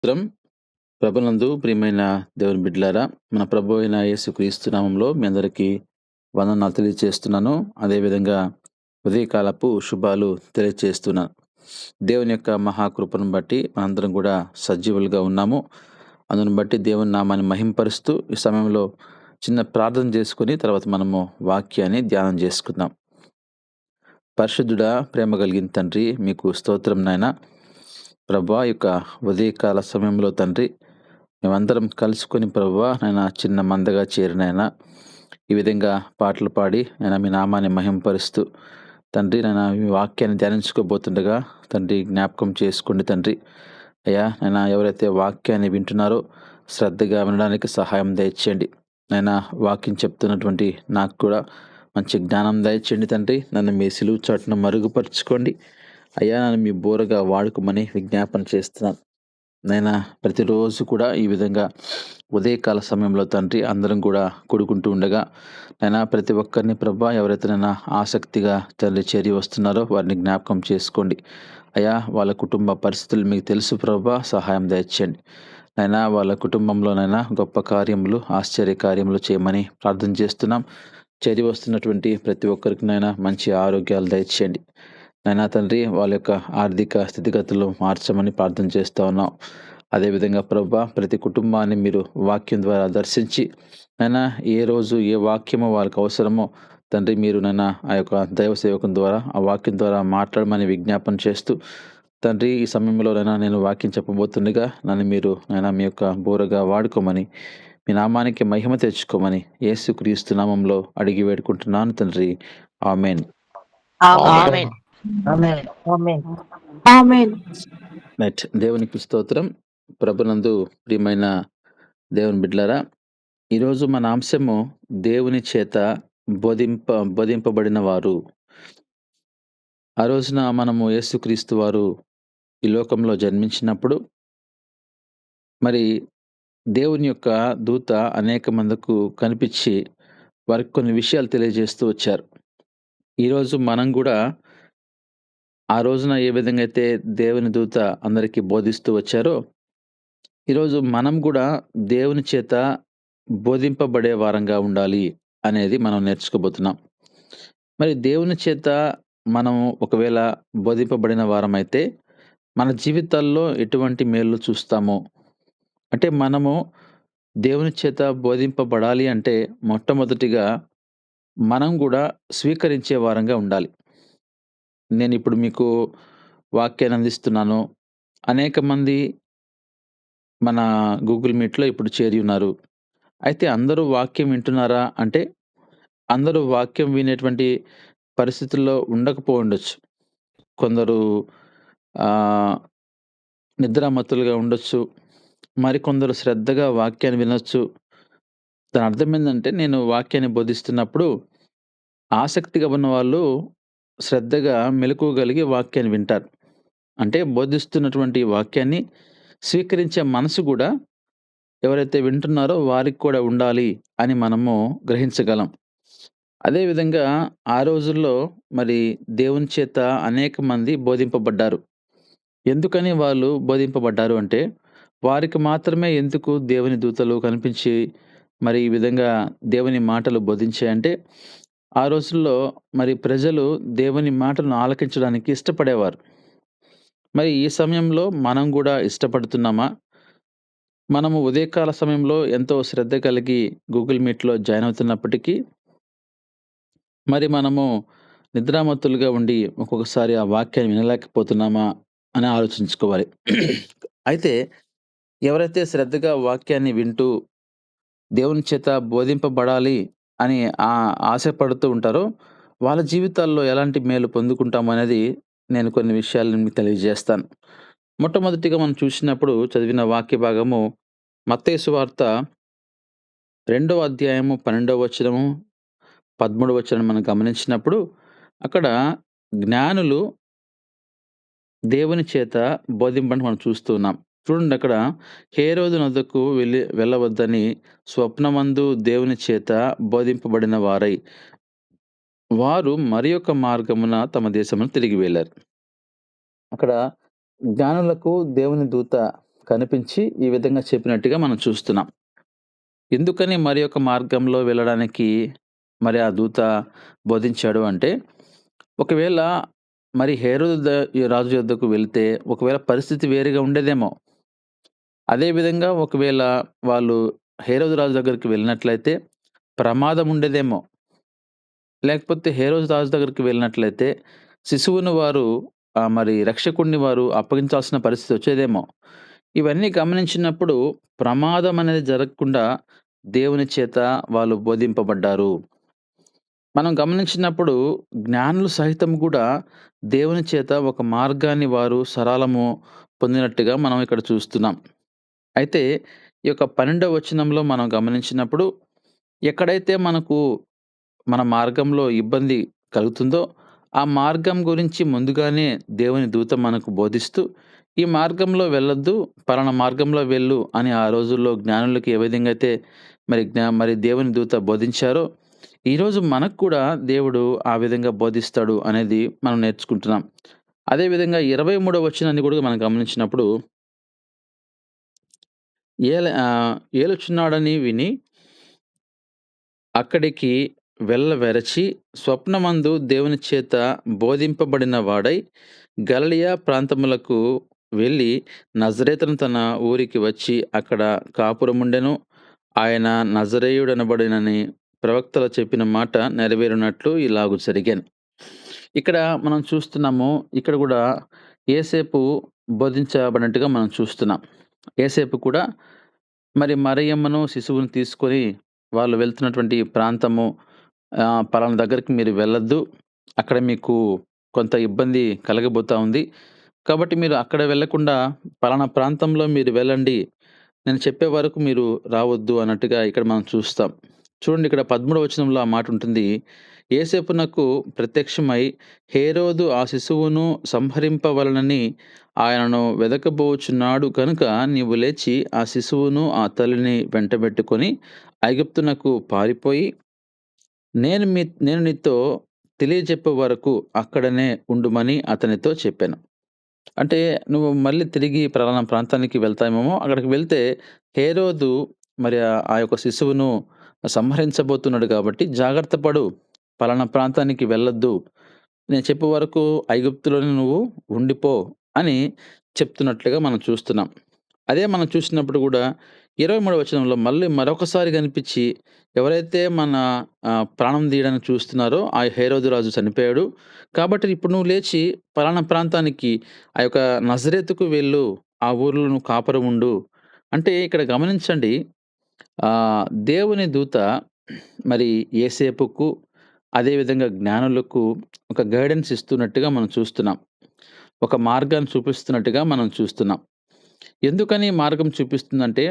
స్తోత్రం. ప్రభునందు ప్రియమైన దేవుని బిడ్డలారా, మన ప్రభు అయిన యేసుక్రీస్తు నామంలో మీ అందరికీ వందనాలు తెలియజేస్తున్నాను. అదేవిధంగా ఉదయకాలపు శుభాలు తెలియజేస్తున్నాను. దేవుని యొక్క మహాకృపను బట్టి మనందరం కూడా సజీవులుగా ఉన్నాము. అందును బట్టి దేవుని నామాన్ని మహింపరుస్తూ ఈ సమయంలో చిన్న ప్రార్థన చేసుకుని తర్వాత మనము వాక్యాన్ని ధ్యానం చేసుకుందాం. పరిశుద్ధుడా, ప్రేమ కలిగిన తండ్రి, మీకు స్తోత్రం నాయనా. ప్రభువా, యొక్క ఉదయకాల సమయంలో తండ్రి మేమందరం కలుసుకొని ప్రభువా నాయన చిన్న మందగా చేరినైనా ఈ విధంగా పాటలు పాడి నేను మీ నామాన్ని మహింపరుస్తూ తండ్రి నేను మీ వాక్యాన్ని ధ్యానించుకోబోతుండగా తండ్రి జ్ఞాపకం చేసుకోండి తండ్రి. అయ్యా నేను ఎవరైతే వాక్యాన్ని వింటున్నారో శ్రద్ధగా వినడానికి సహాయం దయచేయండి. నేను వాక్యం చెప్తున్నటువంటి నాకు కూడా మంచి జ్ఞానం దయచేయండి తండ్రి. నన్ను మీ సిలువు చాటును మరుగుపరుచుకోండి అయ్యా. నన్ను మీ బోరగా వాడుకోమని విజ్ఞాపన చేస్తున్నాను. నైనా ప్రతిరోజు కూడా ఈ విధంగా ఉదయకాల సమయంలో తండ్రి అందరం కూడా కూడుకుంటూ ఉండగా నైనా ప్రతి ఒక్కరిని ప్రభా ఎవరైతే నైనా ఆసక్తిగా తండ్రి చేరి వస్తున్నారో వారిని జ్ఞాపకం చేసుకోండి అయ్యా. వాళ్ళ కుటుంబ పరిస్థితులు మీకు తెలుసు ప్రభా, సహాయం దయచేయండి నైనా. వాళ్ళ కుటుంబంలోనైనా గొప్ప కార్యములు, ఆశ్చర్య కార్యములు చేయమని ప్రార్థన చేస్తున్నాం. చేరి వస్తున్నటువంటి ప్రతి ఒక్కరికి నైనా మంచి ఆరోగ్యాలు దయచేయండి నైనా తండ్రి. వాళ్ళ యొక్క ఆర్థిక స్థితిగతులు మార్చమని ప్రార్థన చేస్తూ ఉన్నాం. అదేవిధంగా ప్రభా ప్రతి కుటుంబాన్ని మీరు వాక్యం ద్వారా దర్శించి నైనా ఏ రోజు ఏ వాక్యమో వాళ్ళకి అవసరమో తండ్రి మీరు నైనా ఆ యొక్క దైవ సేవకం ద్వారా ఆ వాక్యం ద్వారా మాట్లాడమని విజ్ఞాపన చేస్తూ తండ్రి ఈ సమయంలోనైనా నేను వాక్యం చెప్పబోతుండగా నన్ను మీరు నైనా మీ యొక్క బోరగా వాడుకోమని మీ నామానికి మహిమ తెచ్చుకోమని యేసుక్రీస్తు నామంలో అడిగి వేడుకుంటున్నాను తండ్రి. ఆమేన్. ఆమేన్. ఆమేన్. ఆమేన్. ఆమేన్. రైట్. దేవునికి స్తోత్రం. ప్రభునందు ప్రియమైన దేవుని బిడ్డలారా, ఈరోజు మన అంశము దేవుని చేత బోధింపబడిన వారు. ఆ రోజున మనము యేసుక్రీస్తు వారు ఈ లోకంలో జన్మించినప్పుడు మరి దేవుని యొక్క దూత అనేక మందికి కనిపించి వారికి కొన్ని విషయాలు తెలియజేస్తూ వచ్చారు. ఈరోజు మనం కూడా ఆ రోజున ఏ విధంగా అయితే దేవుని దూత అందరికీ బోధిస్తూ వచ్చారో ఈరోజు మనం కూడా దేవుని చేత బోధింపబడే వారంగా ఉండాలి అనేది మనం నేర్చుకోబోతున్నాం. మరి దేవుని చేత మనం ఒకవేళ బోధింపబడిన వారమైతే మన జీవితాల్లో ఎటువంటి మేలు చూస్తామో, అంటే మనము దేవుని చేత బోధింపబడాలి అంటే మొట్టమొదటిగా మనం కూడా స్వీకరించే వారంగా ఉండాలి. నేను ఇప్పుడు మీకు వాక్యాన్ని అందిస్తున్నాను. అనేక మంది మన గూగుల్ మీట్‌లో ఇప్పుడు చేరి ఉన్నారు. అయితే అందరూ వాక్యం వింటున్నారా అంటే, అందరూ వాక్యం వినేటువంటి పరిస్థితుల్లో ఉండకపోవుండొచ్చు. కొందరు ఆహ్, నిద్రామత్తులుగా ఉండొచ్చు. మరికొందరు శ్రద్ధగా వాక్యాన్ని వినొచ్చు. దాని అర్థం ఏందంటే, నేను వాక్యాన్ని బోధిస్తున్నప్పుడు ఆసక్తిగా ఉన్నవాళ్ళు శ్రద్ధగా మెలకువగలిగి వాక్యాన్ని వింటారు. అంటే బోధిస్తున్నటువంటి వాక్యాన్ని స్వీకరించే మనసు కూడా ఎవరైతే వింటున్నారో వారికి కూడా ఉండాలి అని మనము గ్రహించగలం. అదేవిధంగా ఆ రోజుల్లో మరి దేవుని చేత అనేక మంది బోధింపబడ్డారు. ఎందుకని వాళ్ళు బోధింపబడ్డారు అంటే, వారికి మాత్రమే ఎందుకు దేవుని దూతలు కనిపించి మరి ఈ విధంగా దేవుని మాటలు బోధించాయంటే, ఆ రోజుల్లో మరి ప్రజలు దేవుని మాటలను ఆలకించడానికి ఇష్టపడేవారు. మరి ఈ సమయంలో మనం కూడా ఇష్టపడుతున్నామా? మనము ఉదయకాల సమయంలో ఎంతో శ్రద్ధ కలిగి గూగుల్ మీట్‌లో జాయిన్ అవుతున్నప్పటికీ, మరి మనము నిద్రామత్తులుగా ఉండి ఒక్కొక్కసారి ఆ వాక్యాన్ని వినలేకపోతున్నామా అని ఆలోచించుకోవాలి. అయితే ఎవరైతే శ్రద్ధగా వాక్యాన్ని వింటూ దేవుని చేత బోధింపబడాలి అని ఆశపడుతూ ఉంటారో, వాళ్ళ జీవితాల్లో ఎలాంటి మేలు పొందుకుంటామనేది నేను కొన్ని విషయాలను మీకు తెలియజేస్తాను. మొట్టమొదటిగా మనం చూసినప్పుడు చదివిన వాక్య భాగము మత్తయి సువార్త 2వ అధ్యాయము 12వ వచనము, 13వ వచనం మనం గమనించినప్పుడు అక్కడ జ్ఞానులు దేవుని చేత బోధింపడం మనం చూస్తూ ఉన్నాం. చూడండి, అక్కడ హేరోదు నొద్దకు వెళ్ళవద్దని స్వప్నమందు దేవుని చేత బోధింపబడిన వారై వారు మరి యొక్క మార్గమున తమ దేశమును తిరిగి వెళ్ళారు. అక్కడ జ్ఞానులకు దేవుని దూత కనిపించి ఈ విధంగా చెప్పినట్టుగా మనం చూస్తున్నాం. ఎందుకని మరి యొక్క మార్గంలో వెళ్ళడానికి మరి ఆ దూత బోధించాడు అంటే, ఒకవేళ మరి హేరోదు ఈ రాజు యొద్దకు వెళ్తే ఒకవేళ పరిస్థితి వేరుగా ఉండేదేమో. అదే విధంగా ఒకవేళ వాళ్ళు హేరోదు రాజు దగ్గరికి వెళ్ళినట్లయితే ప్రమాదం ఉండేదేమో. లేకపోతే హేరోదు రాజు దగ్గరికి వెళ్ళినట్లయితే శిశువును వారు మరి రక్షకుడిని వారు అప్పగించాల్సిన పరిస్థితి వచ్చేదేమో. ఇవన్నీ గమనించినప్పుడు ప్రమాదం అనేది జరగకుండా దేవుని చేత వాళ్ళు బోధింపబడ్డారు. మనం గమనించినప్పుడు జ్ఞానులు సహితం కూడా దేవుని చేత ఒక మార్గాన్ని వారు సరళము పొందినట్టుగా మనం ఇక్కడ చూస్తున్నాం. అయితే ఈ యొక్క 12వ వచనంలో మనం గమనించినప్పుడు ఎక్కడైతే మనకు మన మార్గంలో ఇబ్బంది కలుగుతుందో, ఆ మార్గం గురించి ముందుగానే దేవుని దూత మనకు బోధిస్తూ, "ఈ మార్గంలో వెళ్ళొద్దు, పలానా మార్గంలో వెళ్ళు" అని ఆ రోజుల్లో జ్ఞానులకి ఏ విధంగా అయితే మరి దేవుని దూత బోధించారో, ఈరోజు మనకు కూడా దేవుడు ఆ విధంగా బోధిస్తాడు అనేది మనం నేర్చుకుంటున్నాం. అదే విధంగా 23వ వచనాన్ని కూడా మనం గమనించినప్పుడు, ఏలుచున్నాడని విని అక్కడికి వెళ్ళవెరచి స్వప్నమందు దేవుని చేత బోధింపబడిన వాడై గలిలయ ప్రాంతములకు వెళ్ళి నజరేతును తన ఊరికి వచ్చి అక్కడ కాపురముండెను. ఆయన నజరేయుడనబడినని ప్రవక్తలు చెప్పిన మాట నెరవేరునట్లు ఇలాగు జరిగాను. ఇక్కడ మనం చూస్తున్నాము. ఇక్కడ కూడా యేసేపు బోధించబడినట్టుగా మనం చూస్తున్నాం. యేసేపు కూడా మరి మరియమ్మను శిశువును తీసుకొని వాళ్ళు వెళ్తున్నటువంటి ప్రాంతము పలానా దగ్గరికి మీరు వెళ్ళొద్దు. అక్కడ మీకు కొంత ఇబ్బంది కలగబోతా ఉంది. కాబట్టి మీరు అక్కడ వెళ్ళకుండా పలానా ప్రాంతంలో మీరు వెళ్ళండి. నేను చెప్పే వరకు మీరు రావద్దు అన్నట్టుగా ఇక్కడ మనం చూస్తాం. చూడండి, ఇక్కడ 13వ వచనంలో ఆ మాట ఉంటుంది. యేసేపునకు ప్రత్యక్షమై హేరోదు ఆ శిశువును సంహరింపవలనని ఆయనను వెదకబోచున్నాడు కనుక నీవు లేచి ఆ శిశువును ఆ తల్లిని వెంటబెట్టుకొని ఐగుప్తునకు పారిపోయి నేను నీతో తెలియజెప్పే వరకు అక్కడనే ఉండుమని అతనితో చెప్పాను. అంటే నువ్వు మళ్ళీ తిరిగి పలానా ప్రాంతానికి వెళ్తామేమో, అక్కడికి వెళ్తే హేరోదు మరి ఆ యొక్క శిశువును సంహరించబోతున్నాడు కాబట్టి జాగ్రత్త పడు. పలానా ప్రాంతానికి వెళ్ళొద్దు. నేను చెప్పే వరకు ఐగుప్తులోనే నువ్వు ఉండిపో అని చెప్తున్నట్లుగా మనం చూస్తున్నాం. అదే మనం చూసినప్పుడు కూడా 23వ వచనంలో మళ్ళీ మరొకసారి కనిపించి ఎవరైతే మన ప్రాణం తీయడానికి చూస్తున్నారో ఆ హేరోదు రాజు చనిపోయాడు. కాబట్టి ఇప్పుడు నువ్వు లేచి పలానా ప్రాంతానికి ఆ యొక్క నజరేతుకు వెళ్ళు. ఆ ఊర్లో నువ్వు కాపురం ఉండు. అంటే ఇక్కడ గమనించండి, దేవుని దూత మరి యేసేపుకు అదేవిధంగా జ్ఞానులకు ఒక గైడెన్స్ ఇస్తున్నట్టుగా మనం చూస్తున్నాం. ఒక మార్గాన్ని చూపిస్తున్నట్టుగా మనం చూస్తున్నాం. ఎందుకని మార్గం చూపిస్తుందంటే,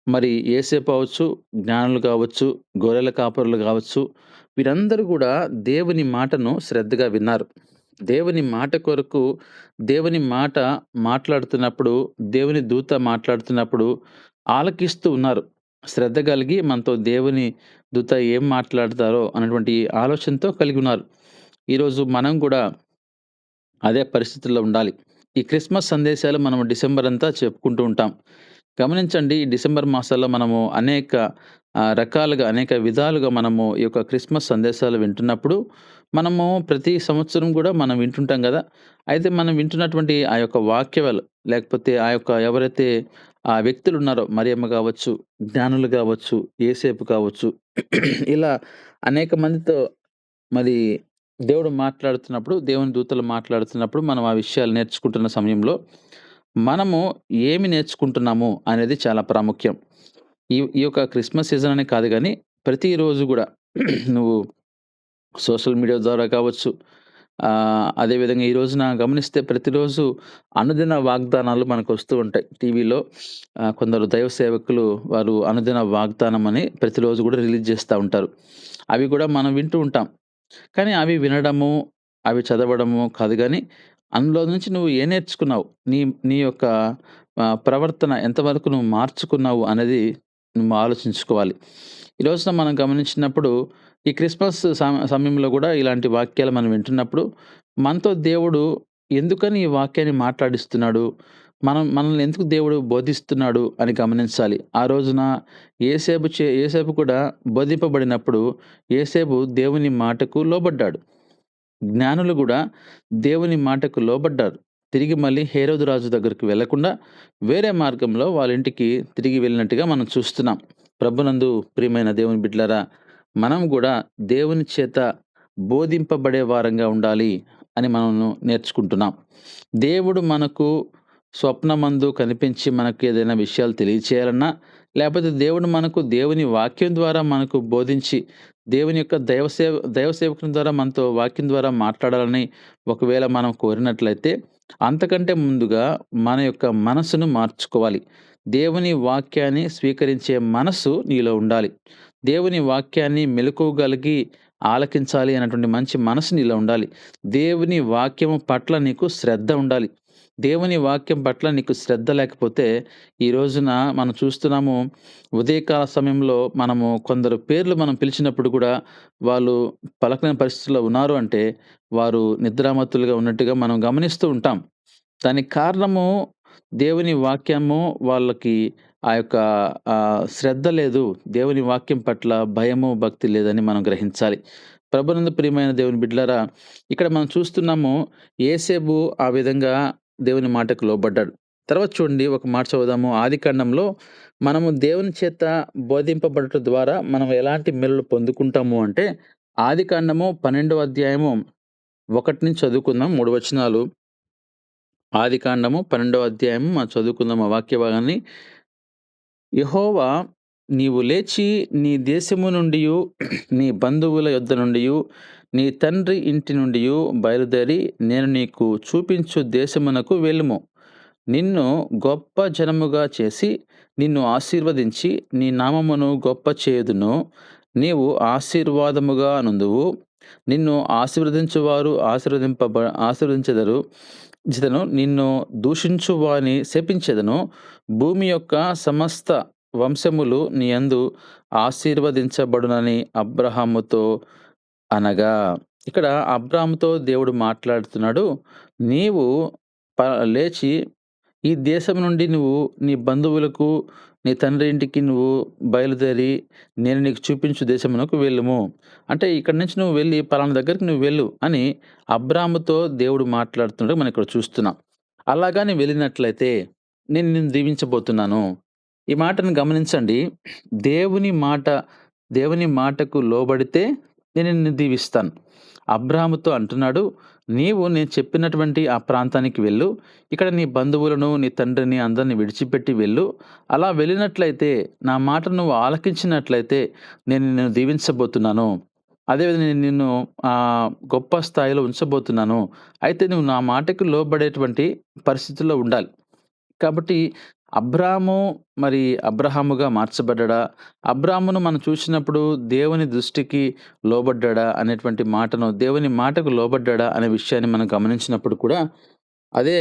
మరి యేసేపు అవ్వచ్చు, జ్ఞానులు కావచ్చు, గొర్రెల కాపరులు కావచ్చు, వీరందరూ కూడా దేవుని మాటను శ్రద్ధగా విన్నారు. దేవుని మాట కొరకు దేవుని మాట మాట్లాడుతున్నప్పుడు, దేవుని దూత మాట్లాడుతున్నప్పుడు ఆలకిస్తూ ఉన్నారు. శ్రద్ధ కలిగి మనతో దేవుని దూత ఏం మాట్లాడతారో అన్నటువంటి ఆలోచనతో కలిగి ఉన్నారు. ఈరోజు మనం కూడా అదే పరిస్థితుల్లో ఉండాలి. ఈ క్రిస్మస్ సందేశాలు మనం డిసెంబర్ అంతా చెప్పుకుంటూ ఉంటాం. గమనించండి, ఈ డిసెంబర్ మాసాల్లో మనము అనేక రకాలుగా, అనేక విధాలుగా మనము ఈ యొక్క క్రిస్మస్ సందేశాలు వింటున్నప్పుడు, మనము ప్రతి సంవత్సరం కూడా మనం వింటుంటాం గదా! అయితే మనం వింటున్నటువంటి ఆ యొక్క వాక్యాలు, లేకపోతే ఆ యొక్క ఎవరైతే ఆ వ్యక్తులున్నారో, మరియమ్మ గావచ్చు, జ్ఞానులు గావచ్చు, యేసేపు కావచ్చు, ఇలా అనేక మందితో మరి దేవుడు మాట్లాడుతున్నప్పుడు, దేవుని దూతలు మాట్లాడుతున్నప్పుడు మనం ఆ విషయాలు నేర్చుకుంటున్న సమయంలో, మనము ఏమి నేర్చుకుంటున్నాము అనేది చాలా ప్రాముఖ్యం. ఈ ఈ యొక్క క్రిస్మస్ సీజన్ అనే కాదు గానీ, ప్రతిరోజు గూడా నువ్వు సోషల్ మీడియా ద్వారా కావచ్చు, అదేవిధంగా ఈ రోజున గమనిస్తే ప్రతిరోజు అనుదిన వాగ్దానాలు మనకొస్తూ ఉంటాయి. టీవీలో కొందరు దైవ సేవకులు వారు అనుదిన వాగ్దానం అని ప్రతిరోజు గూడా రిలీజ్ చేస్తా ఉంటారు. అవి కూడా మనం వింటూ ఉంటాం. కానీ అవి వినడము, అవి చదవడము కాదు గానీ, అందులో నుంచి నువ్వు ఏం నేర్చుకున్నావు? నీ నీ యొక్క ప్రవర్తన ఎంతవరకు నువ్వు మార్చుకున్నావు అనేది నువ్వు ఆలోచించుకోవాలి. ఈ రోజున మనం గమనించినప్పుడు ఈ క్రిస్మస్ సమయంలో గూడా ఇలాంటి వాక్యాలు మనం వింటున్నప్పుడు, మనతో దేవుడు ఎందుకని ఈ వాక్యాన్ని మాట్లాడిస్తున్నాడు? మనల్ని ఎందుకు దేవుడు బోధిస్తున్నాడు అని గమనించాలి. ఆ రోజున యేసేపు కూడా బోధింపబడినప్పుడు యేసేపు దేవుని మాటకు లోబడ్డాడు. జ్ఞానులు గూడా దేవుని మాటకు లోబడ్డారు. తిరిగి మళ్ళీ హేరోదు రాజు దగ్గరికి వెళ్ళకుండా వేరే మార్గంలో వాళ్ళ ఇంటికి తిరిగి వెళ్ళినట్టుగా మనం చూస్తున్నాం. ప్రభునందు ప్రియమైన దేవుని బిడ్డలారా, మనం గూడా దేవుని చేత బోధింపబడే వారంగా ఉండాలి అని మనము నేర్చుకుంటున్నాం. దేవుడు మనకు స్వప్నమందు కనిపించి మనకు ఏదైనా విషయాలు తెలియచేయాలన్నా, లేపోతే దేవుడు మనకు దేవుని వాక్యం ద్వారా మనకు బోధించి, దేవుని యొక్క దైవ సేవకుని ద్వారా మనతో వాక్యం ద్వారా మాట్లాడాలని ఒకవేళ మనం కోరినట్లయితే, అంతకంటే ముందుగా మన యొక్క మనసును మార్చుకోవాలి. దేవుని వాక్యాన్ని స్వీకరించే మనస్సు నీలో ఉండాలి. దేవుని వాక్యాన్ని మెలకువగలిగి ఆలకించాలి అన్నటువంటి మంచి మనసు నీలో ఉండాలి. దేవుని వాక్యము పట్ల నీకు శ్రద్ధ ఉండాలి. దేవుని వాక్యం పట్ల నీకు శ్రద్ధ లేకపోతే, ఈ రోజున మనం చూస్తున్నాము, ఉదయకాల సమయంలో మనము కొందరు పేర్లు మనం పిలిచినప్పుడు కూడా వాళ్ళు పలకలేని పరిస్థితిలో ఉన్నారు అంటే, వారు నిద్రామత్తులుగా ఉన్నట్టుగా మనం గమనిస్తూ ఉంటాం. దానికి కారణము దేవుని వాక్యము వాళ్ళకి ఆ యొక్క శ్రద్ధ లేదు. దేవుని వాక్యం పట్ల భయము, భక్తి లేదని మనం గ్రహించాలి. ప్రభునందు ప్రియమైన దేవుని బిడ్డలారా, ఇక్కడ మనం చూస్తున్నాము, యేసేపు ఆ విధంగా దేవుని మాటకు లోబడ్డాడు. తర్వాత చూడండి, ఒక మాట చదువుదాము. ఆదికాండంలో మనము దేవుని చేత బోధింపబడటం ద్వారా మనం ఎలాంటి మేలులు పొందుకుంటాము అంటే, ఆదికాండము 12వ అధ్యాయము 1 నుంచి చదువుకుందాం. 3 వచనాలు. ఆదికాండము 12వ అధ్యాయము మనం చదువుకుందాం ఆ వాక్య భాగాన్ని. యెహోవా, నీవు లేచి నీ దేశము నుండియు, నీ బంధువుల యొద్ద నుండియు, నీ తండ్రి ఇంటి నుండియు బయలుదేరి నేను నీకు చూపించు దేశమునకు వెళ్ళుము. నిన్ను గొప్ప జనముగా చేసి నిన్ను ఆశీర్వదించి నీ నామమును గొప్ప చేయుదును. నీవు ఆశీర్వాదముగా నుందువు. నిన్ను ఆశీర్వదించువారు ఆశీర్వదించెదరు. నిన్ను దూషించు వాని శపించెదను. భూమి యొక్క సమస్త వంశములు నీ యందు ఆశీర్వదించబడునని అబ్రహాముతో అనగా. ఇక్కడ అబ్రాహాముతో దేవుడు మాట్లాడుతున్నాడు. నీవు లేచి ఈ దేశం నుండి నువ్వు నీ బంధువులకు, నీ తండ్రి ఇంటికి నువ్వు బయలుదేరి నేను నీకు చూపించు దేశమునకు వెళ్ళుము. అంటే ఇక్కడి నుంచి నువ్వు వెళ్ళి పలానా దగ్గరికి నువ్వు వెళ్ళు అని అబ్రాహాముతో దేవుడు మాట్లాడుతుండగా మనం ఇక్కడ చూస్తున్నాం. అలాగాని వెళ్ళినట్లయితే నేను నిన్ను దీవించబోతున్నాను. ఈ మాటను గమనించండి. దేవుని మాటకు లోబడితే నేను నిన్ను దీవిస్తాను. అబ్రాహాముతో అంటున్నాడు, నీవు నేను చెప్పినటువంటి ఆ ప్రాంతానికి వెళ్ళు. ఇక్కడ నీ బంధువులను, నీ తండ్రిని అందరిని విడిచిపెట్టి వెళ్ళు. అలా వెళ్ళినట్లయితే, నా మాట నువ్వు ఆలకించినట్లయితే నేను నిన్ను దీవించబోతున్నాను. అదేవిధంగా నేను నిన్ను గొప్ప స్థాయిలో ఉంచబోతున్నాను. అయితే నువ్వు నా మాటకు లోబడేటువంటి పరిస్థితుల్లో ఉండాలి. కాబట్టి అబ్రాము మరి అబ్రహాముగా మార్చబడ్డాడా? అబ్రామును మనం చూసినప్పుడు దేవుని దృష్టికి లోబడ్డాడా అనేటువంటి మాటను, దేవుని మాటకు లోబడ్డాడా అనే విషయాన్ని మనం గమనించినప్పుడు కూడా అదే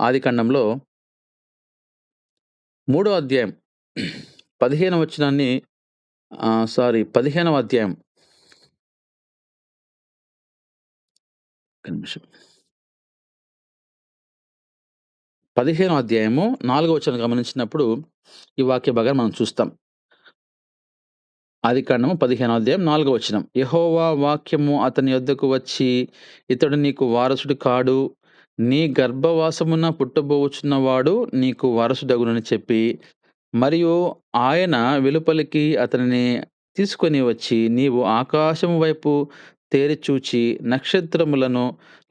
ఆదికాండంలో 3వ అధ్యాయం 15వ వచనాన్ని 15వ అధ్యాయం. ఒక్క నిమిషం. 15వ అధ్యాయము 4వ వచనం గమనించినప్పుడు ఈ వాక్య భాగాన్ని మనం చూస్తాం. ఆదికాండము 15వ అధ్యాయం 4వ వచనం. యెహోవా వాక్యము అతని యొద్దకు వచ్చి, ఇతడు నీకు వారసుడు కాడు, నీ గర్భవాసమున పుట్టబోచున్నవాడు నీకు వారసుడగునని చెప్పి, మరియు ఆయన వెలుపలికి అతనిని తీసుకొని వచ్చి, నీవు ఆకాశము వైపు తేరిచూచి నక్షత్రములను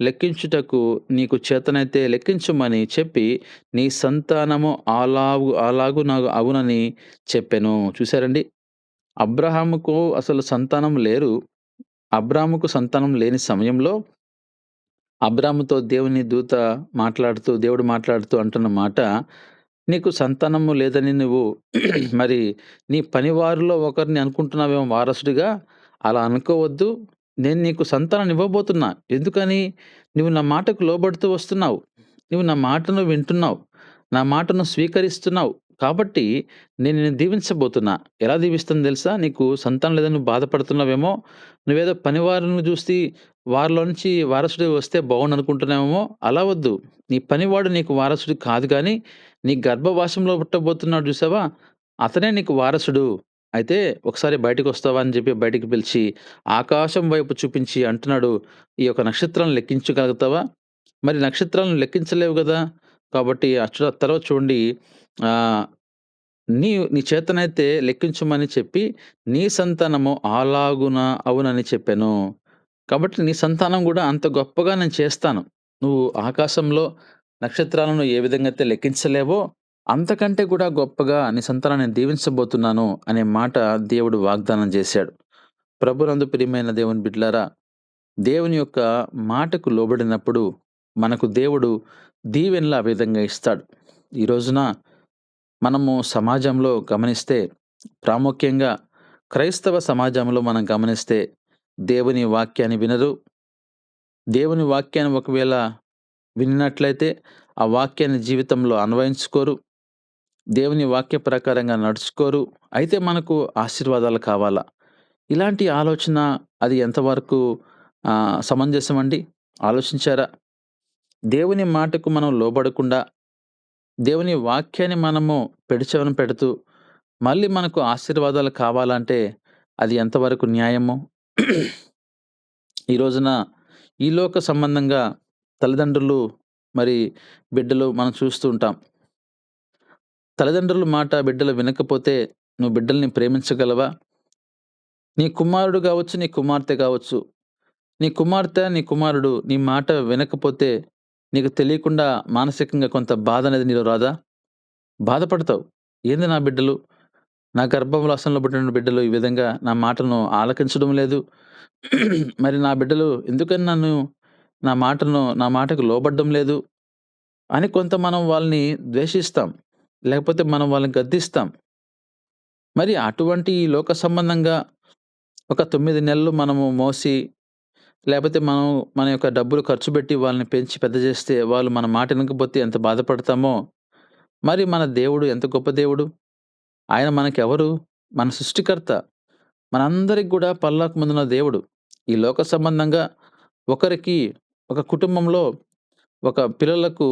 లెక్కించుటకు నీకు చేతనైతే లెక్కించుమని చెప్పి, నీ సంతానము అలాగునగు అగునని చెప్పెను. చూసారండి, అబ్రాహాముకు అసలు సంతానం లేరు. అబ్రాహాముకు సంతానం లేని సమయంలో అబ్రాహాముతో దేవుడు మాట్లాడుతూ అంటున్న మాట, నీకు సంతానము లేదని నువ్వు మరి నీ పనివారిలో ఒకరిని అనుకుంటున్నావేమో వారసుడిగా. అలా అనుకోవద్దు. నేను నీకు సంతానాన్ని ఇవ్వబోతున్నా. ఎందుకని? నువ్వు నా మాటకు లోబడుతూ వస్తున్నావు. నువ్వు నా మాటను వింటున్నావు. నా మాటను స్వీకరిస్తున్నావు. కాబట్టి నేను నిన్ను దీవించబోతున్నా. ఎలా దీవిస్తానో తెలుసా? నీకు సంతానం లేదని నువ్వు బాధపడుతున్నావేమో. నువ్వేదో పనివారిని చూసి వారిలో నుంచి వారసుడు వస్తే బావుండనుకుంటున్నావేమో, అలా వద్దు. నీ పనివాడు నీకు వారసుడు కాదు గానీ, నీ గర్భవాసంలో పుట్టబోతున్నాడు జూసావా? అతనే నీకు వారసుడు. అయితే ఒకసారి బయటికొస్తావా అని జెప్పి బయటికి పిలిచి, ఆకాశం వైపు చూపించి అంటున్నాడు, "ఈ యొక్క నక్షత్రాలను లెక్కించగలుగుతావా?" మరి నక్షత్రాలను లెక్కించలేవు గదా! కాబట్టి తర్వాత చూడండి ఆహ్, నీ చేతనైతే లెక్కించమని చెప్పి, నీ సంతానము అలాగున అవునని చెప్పెను. కాబట్టి నీ సంతానం గూడా అంత గొప్పగా నేను చేస్తాను. నువ్వు ఆకాశంలో నక్షత్రాలను ఏ విధంగా అయితే లెక్కించలేవో, అంతకంటే కూడా గొప్పగా నీ సంతానాన్ని నేను దీవించబోతున్నాను అనే మాట దేవుడు వాగ్దానం చేశాడు. ప్రభునందు ప్రియమైన దేవుని బిడ్డలారా, దేవుని యొక్క మాటకు లోబడినప్పుడు మనకు దేవుడు దీవెనలు ఆ విధంగా ఇస్తాడు. ఈ రోజున మనము సమాజంలో గమనిస్తే, ప్రాముఖ్యంగా క్రైస్తవ సమాజంలో మనం గమనిస్తే, దేవుని వాక్యాన్ని వినరు. దేవుని వాక్యాన్ని ఒకవేళ విన్నట్లయితే, ఆ వాక్యాన్ని జీవితంలో అన్వయించుకోరు. దేవుని వాక్య ప్రకారంగా నడుచుకోరు. అయితే మనకు ఆశీర్వాదాలు కావాలా? ఇలాంటి ఆలోచన అది ఎంతవరకు సమంజసమండి? ఆలోచించారా? దేవుని మాటకు మనం లోబడకుండా, దేవుని వాక్యాన్ని మనము పెడచెవిన పెడుతూ, మళ్ళీ మనకు ఆశీర్వాదాలు కావాలంటే అది ఎంతవరకు న్యాయము? ఈ రోజున ఈ లోక సంబంధంగా తల్లిదండ్రులు మరి బిడ్డలు మనం చూస్తూ ఉంటాం. తల్లిదండ్రుల మాట బిడ్డలు వినకపోతే నువ్వు బిడ్డల్ని ప్రేమించగలవా? నీ కుమారుడు గావచ్చు, నీ కుమార్తె గావచ్చు. నీ కుమార్తె, నీ కుమారుడు నీ మాట వినకపోతే నీకు తెలియకుండా మానసికంగా కొంత బాధనేది నీలో రాదా? బాధపడతావు. ఏంది నా బిడ్డలు, నా గర్భవాసంలో పుట్టిన బిడ్డలు ఈ విధంగా నా మాటను ఆలకించడం లేదు. మరి నా బిడ్డలు ఎందుకని నా మాటకు లోబడ్డం లేదు అని కొంత మనం వాళ్ళని ద్వేషిస్తాం. లేకపోతే మనం వాళ్ళని గద్దిస్తాం. మరి అటువంటి ఈ లోక సంబంధంగా ఒక 9 నెలలు మనము మోసి, లేపోతే మనం మన యొక్క డబ్బులు ఖర్చు పెట్టి వాళ్ళని పెంచి పెద్ద చేస్తే, వాళ్ళు మన మాట ఇనకపోతే ఎంత బాధపడతామో, మరి మన దేవుడు ఎంత గొప్ప దేవుడు. ఆయన మనకెవరు? మన సృష్టికర్త. మనందరికి గూడా పరలోకమందున్న దేవుడు. ఈ లోక సంబంధంగా ఒకరికి ఒక కుటుంబంలో ఒక పిల్లలకు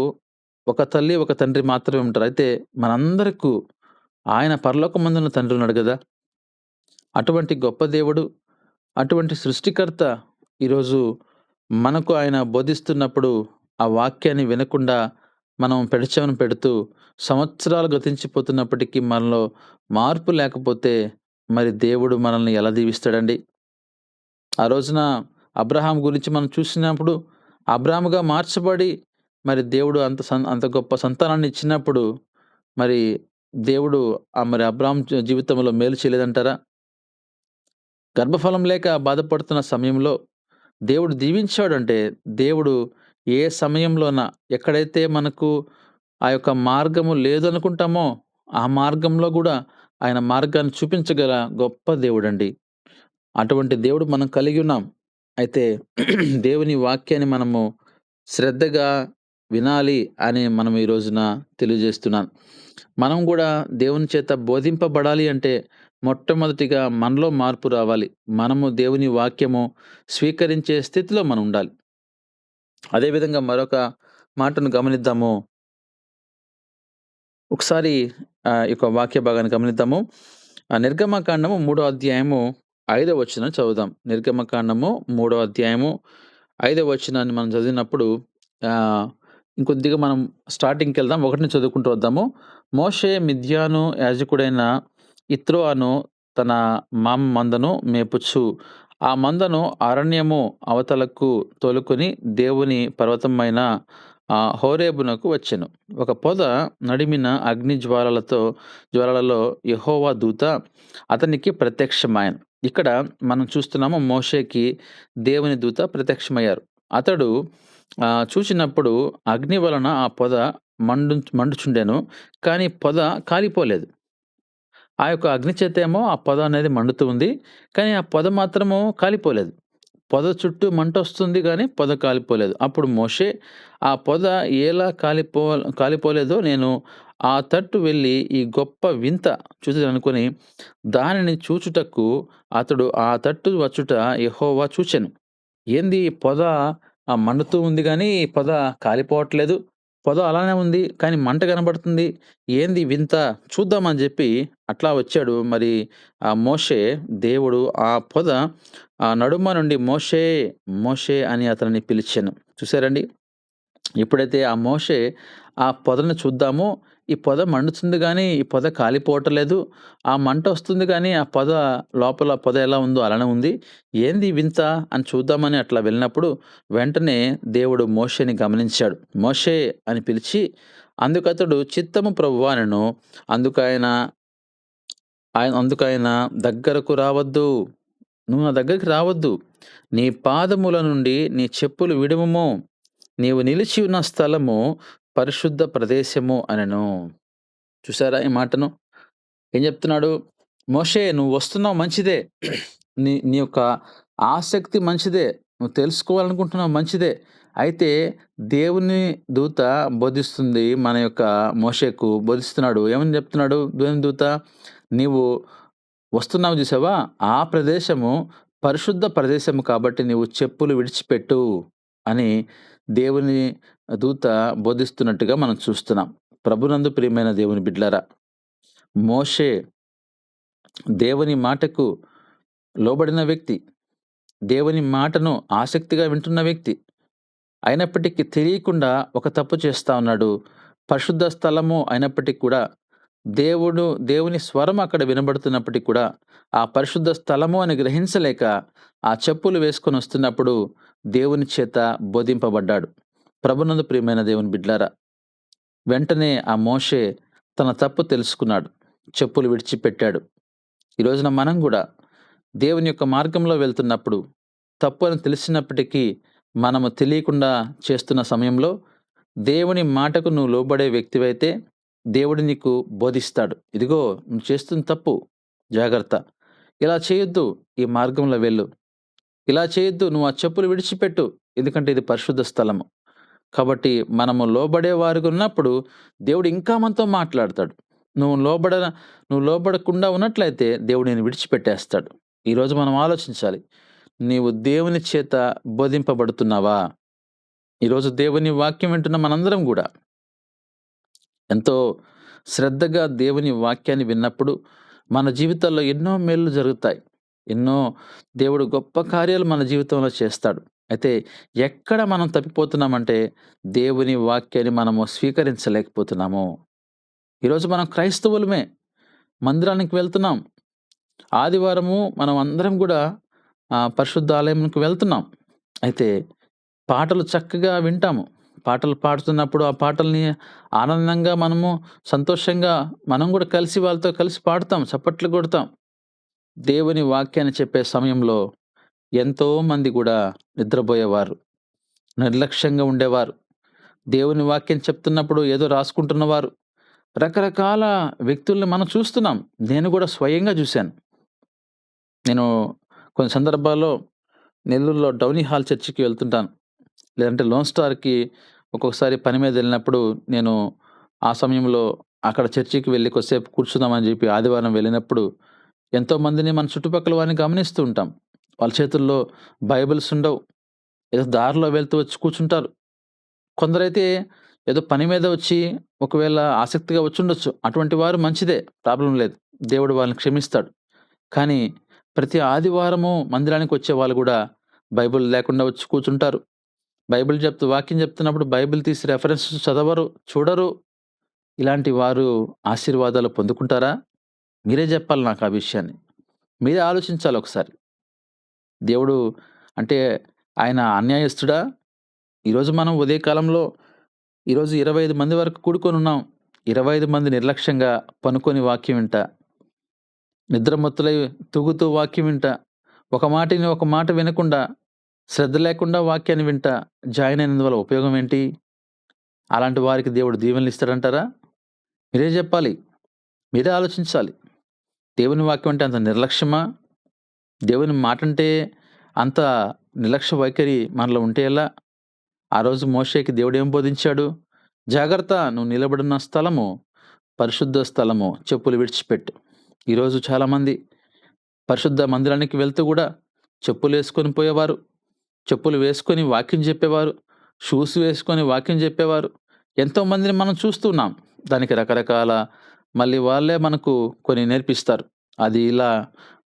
ఒక తల్లి, ఒక తండ్రి మాత్రమే ఉంటారు. అయితే మనందరకు ఆయన పరలోకమందున్న తండ్రి ఉన్నాడు గదా! అటువంటి గొప్ప దేవుడు, అటువంటి సృష్టికర్త ఈరోజు మనకు ఆయన బోధిస్తున్నప్పుడు, ఆ వాక్యాన్ని వినకుండా మనం పెడచెవిన పెడుతూ, సంవత్సరాలు గతించిపోతున్నప్పటికీ మనలో మార్పు లేకపోతే, మరి దేవుడు మనల్ని ఎలా దీవిస్తాడండి? ఆ రోజున అబ్రహాం గురించి మనం చూసినప్పుడు, అబ్రాముగా మార్చబడి, మరి దేవుడు అంత గొప్ప సంతానాన్ని ఇచ్చినప్పుడు, మరి దేవుడు మరి అబ్రాహాం జీవితంలో మేలు చేయలేదంటారా? గర్భఫలం లేక బాధపడుతున్న సమయంలో దేవుడు దీవించాడంటే, దేవుడు ఏ సమయంలోన ఎక్కడైతే మనకు ఆ యొక్క మార్గము లేదనుకుంటామో, ఆ మార్గంలో గూడా ఆయన మార్గాన్ని చూపించగల గొప్ప దేవుడండి. అటువంటి దేవుడు మనం కలిగి ఉన్నాం. అయితే దేవుని వాక్యాన్ని మనము శ్రద్ధగా వినాలి అని మనం ఈ రోజున తెలియజేస్తున్నాను. మనం గూడా దేవుని చేత బోధింపబడాలి అంటే మొట్టమొదటిగా మనలో మార్పు రావాలి. మనము దేవుని వాక్యము స్వీకరించే స్థితిలో మనం ఉండాలి. అదే విధంగా మరొక మాటను గమనిద్దాము. ఒకసారి ఈ యొక్క వాక్య భాగాన్ని గమనిద్దాము. నిర్గమకాండము 3వ అధ్యాయము 5వ వచనం చదువుదాం. నిర్గమకాండము 3వ అధ్యాయము 5వ వచనాన్ని మనం చదివినప్పుడు ఆహ్, ఇంకొద్దిగా మనం స్టార్టింగ్‌కెళ్దాం. 1 చదువుకుంటూ వద్దాము. మోషే మిద్యాను యాజకుడైన యిత్రో అను తన మందను మేపుచు, ఆ మందను అరణ్యము అవతలకు తోలుకొని దేవుని పర్వతమైన హోరేబునకు వచ్చెను. ఒక పొద నడిమిన అగ్ని జ్వాలలలో యెహోవా దూత అతనికి ప్రత్యక్షమాయెను. ఇక్కడ మనం చూస్తున్నాము మోషేకి దేవుని దూత ప్రత్యక్షమయ్యారు. అతడు చూచినప్పుడు అగ్ని వలన ఆ పొద మండుచుండెను. కానీ పొద కాలిపోలేదు. ఆ యొక్క అగ్ని చేతేమో ఆ పొద అనేది మండుతూ ఉంది. కానీ ఆ పొద మాత్రము కాలిపోలేదు. పొద చుట్టూ మంటొస్తుంది గానీ పొద కాలిపోలేదు. అప్పుడు మోషే ఆ పొద ఎలా కాలిపోలేదో నేను ఆ తట్టు వెళ్లి ఈ గొప్ప వింత చూసేదనుకొని దానిని చూచుటకు అతడు ఆ తట్టు వచ్చుట యెహోవా చూచెను. ఏంది ఈ పొద మండుతూ ఉంది గానీ, పొద కాలిపోవట్లేదు. పొద అలానే ఉంది. కానీ మంట కనబడుతుంది. ఏంది వింత చూద్దామని జెప్పి అట్లా వచ్చాడు. మరి మోషే దేవుడు ఆ పొద నడుమ నుండి మోషే, మోషే అని అతనిని పిలిచెను. చూసారండి? ఎప్పుడైతే ఆ మోషే ఆ పొదను చూద్దామో, ఈ పొద మండుతుంది గానీ, ఈ పొద కాలిపోవటం లేదు. ఆ మంటొస్తుంది గానీ, ఆ పొద లోపల పొద ఎలా ఉందో అలానే ఉంది. ఏంది వింత అని చూద్దామని అట్లా వెళ్ళినప్పుడు, వెంటనే దేవుడు మోషేని గమనించాడు. మోషే అని పిలిచి, అందుకతడు చిత్తము ప్రభువా అనెను. అందుకాయన అందుకాయన దగ్గరకు రావద్దు. నువ్వు నా దగ్గరికి రావద్దు. నీ పాదముల నుండి నీ చెప్పులు విడువుము. నీవు నిలిచి ఉన్న స్థలము పరిశుద్ధ ప్రదేశము అనెను. చూసారా ఈ మాటను? ఏం చెప్తున్నాడు? మోషే నువ్వు వస్తున్నావు మంచిదే. నీ నీ యొక్క ఆసక్తి మంచిదే. నువ్వు తెలుసుకోవాలనుకుంటున్నావు మంచిదే. అయితే దేవుని దూత బోధిస్తుంది మన యొక్క మోషేకు బోధిస్తున్నాడు. ఏమని చెప్తున్నాడు దేవుని దూత? నీవు వస్తున్నావు చూసావా? ఆ ప్రదేశము పరిశుద్ధ ప్రదేశము కాబట్టి నీవు చెప్పులు విడిచిపెట్టు అని దేవుని దూత బోధిస్తున్నట్టుగా మనం చూస్తున్నాం. ప్రభునందు ప్రియమైన దేవుని బిడ్డలారా, మోషే దేవుని మాటకు లోబడిన వ్యక్తి. దేవుని మాటను ఆసక్తిగా వింటున్న వ్యక్తి. అయినప్పటికీ తెలియకుండా ఒక తప్పు చేస్తా ఉన్నాడు. పరిశుద్ధ స్థలము అయినప్పటికి కూడా దేవుని స్వరం అక్కడ వినబడుతున్నప్పటికి కూడా ఆ పరిశుద్ధ స్థలము అని గ్రహించలేక ఆ చెప్పులు వేసుకొని వస్తున్నప్పుడు దేవుని చేత బోధింపబడ్డాడు. ప్రభునందు ప్రియమైన దేవుని బిడ్లారా, వెంటనే ఆ మోషే తన తప్పు తెలుసుకున్నాడు. చెప్పులు విడిచిపెట్టాడు. ఈ రోజున మనం కూడా దేవుని యొక్క మార్గంలో వెళ్తున్నప్పుడు తప్పు అని తెలిసినప్పటికీ మనము తెలియకుండా చేస్తున్న సమయంలో దేవుని మాటకు నువ్వు లోబడే వ్యక్తివైతే దేవుడు నీకు బోధిస్తాడు. ఇదిగో నువ్వు చేస్తున్న తప్పు, జాగ్రత్త. ఇలా చేయొద్దు, ఈ మార్గంలో వెళ్ళు. ఇలా చేయొద్దు, నువ్వు ఆ చెప్పులు విడిచిపెట్టు. ఎందుకంటే ఇది పరిశుద్ధ స్థలము. కాబట్టి మనము లోబడే వారిగా ఉన్నప్పుడు దేవుడు ఇంకా మనతో మాట్లాడతాడు. నువ్వు లోబడకుండా ఉన్నట్లయితే దేవుడు నిన్ను విడిచిపెట్టేస్తాడు. ఈరోజు మనం ఆలోచించాలి. నీవు దేవుని చేత బోధింపబడుతున్నావా? ఈరోజు దేవుని వాక్యం వింటున్న మనందరం గూడా ఎంతో శ్రద్ధగా దేవుని వాక్యాన్ని విన్నప్పుడు మన జీవితాల్లో ఎన్నో మేలులు జరుగుతాయి. ఎన్నో దేవుడు గొప్ప కార్యాలు మన జీవితంలో చేస్తాడు. అయితే ఎక్కడ మనం తప్పిపోతున్నామంటే దేవుని వాక్యాన్ని మనము స్వీకరించలేకపోతున్నాము. ఈరోజు మనం క్రైస్తవులమే. మందిరానికి వెళ్తున్నాం. ఆదివారము మనం అందరం గూడా పరిశుద్ధ ఆలయంకి వెళ్తున్నాం. అయితే పాటలు చక్కగా వింటాము. పాటలు పాడుతున్నప్పుడు ఆ పాటల్ని ఆనందంగా మనము సంతోషంగా మనం గూడా కలిసి వాళ్ళతో కలిసి పాడుతాం. చప్పట్లు కొడతాం. దేవుని వాక్యాన్ని చెప్పే సమయంలో ఎంతోమంది గూడా నిద్రబోయేవారు. నిర్లక్ష్యంగా ఉండేవారు. దేవుని వాక్యం చెప్తున్నప్పుడు ఏదో రాసుకుంటున్నవారు. రకరకాల వ్యక్తుల్ని మనం చూస్తున్నాం. నేను గూడా స్వయంగా చూశాను. నేను కొన్ని సందర్భాల్లో నెల్లూరులో డౌనీ హాల్ చర్చికి వెళ్తుంటాను. లేదంటే లోన్ స్టార్‌కి ఒక్కొక్కసారి పని మీద వెళ్ళినప్పుడు నేను ఆ సమయంలో అక్కడ చర్చికి వెళ్లి కొద్దిసేపు కూర్చుందామని చెప్పి ఆదివారం వెళ్ళినప్పుడు ఎంతోమందిని మన చుట్టుపక్కల వారిని గమనిస్తూ ఉంటాం. వాళ్ళ చేతుల్లో బైబిల్స్ ఉండవు. ఏదో దారిలో వెళ్తూ వచ్చి కూర్చుంటారు. కొందరైతే ఏదో పని మీద వచ్చి ఒకవేళ ఆసక్తిగా వచ్చుండొచ్చు. అటువంటి వారు మంచిదే, ప్రాబ్లమ్ లేదు. దేవుడు వాళ్ళని క్షమిస్తాడు. కానీ ప్రతి ఆదివారము మందిరానికి వచ్చే వాళ్ళు గూడా బైబిల్ లేకుండా వచ్చి కూర్చుంటారు. వాక్యం చెప్తున్నప్పుడు బైబిల్ తీసి రెఫరెన్సెస్ చదవరు, చూడరు. ఇలాంటి వారు ఆశీర్వాదాలు పొందుకుంటారా? మీరే చెప్పాలి నాకు ఆ విషయాన్ని. మీరే ఆలోచించాలి ఒకసారి. దేవుడు అంటే ఆయన అన్యాయస్తుడా? ఈరోజు మనం ఉదయకాలంలో 25 మంది వరకు కూడుకొనున్నాం. 25 మంది నిర్లక్ష్యంగా పనుకొని వాక్యం వింటా, నిద్రమత్తులై తూగుతూ వాక్యం వింటా, ఒక మాట వినకుండా, శ్రద్ధ లేకుండా వాక్యాన్ని వింటా జాయిన్ అయినందువల్ల ఉపయోగం ఏంటి? అలాంటి వారికి దేవుడు దీవెనలు ఇస్తాడంటారా? మీరే చెప్పాలి. మీరే ఆలోచించాలి. దేవుని వాక్యం అంటే అంత నిర్లక్ష్యమా? దేవుని మాటంటే అంత నిర్లక్ష్య వైఖరి మనలో ఉంటే ఎలా? ఆ రోజు మోషేకి దేవుడు ఏం బోధించాడు? జాగ్రత్త, నువ్వు నిలబడిన స్థలము పరిశుద్ధ స్థలము, చెప్పులు విడిచిపెట్టు. ఈరోజు చాలామంది పరిశుద్ధ మందిరానికి వెళ్తూ గూడా చెప్పులేసుకొని పోయేవారు. చెప్పులు వేసుకొని వాక్యం చెప్పేవారు, షూస్ వేసుకొని వాక్యం చెప్పేవారు. ఎంతోమందిని మనం చూస్తున్నాం. దానికి రకరకాల మళ్ళీ వాళ్ళే మనకు కొన్ని నేర్పిస్తారు. అది ఇలా,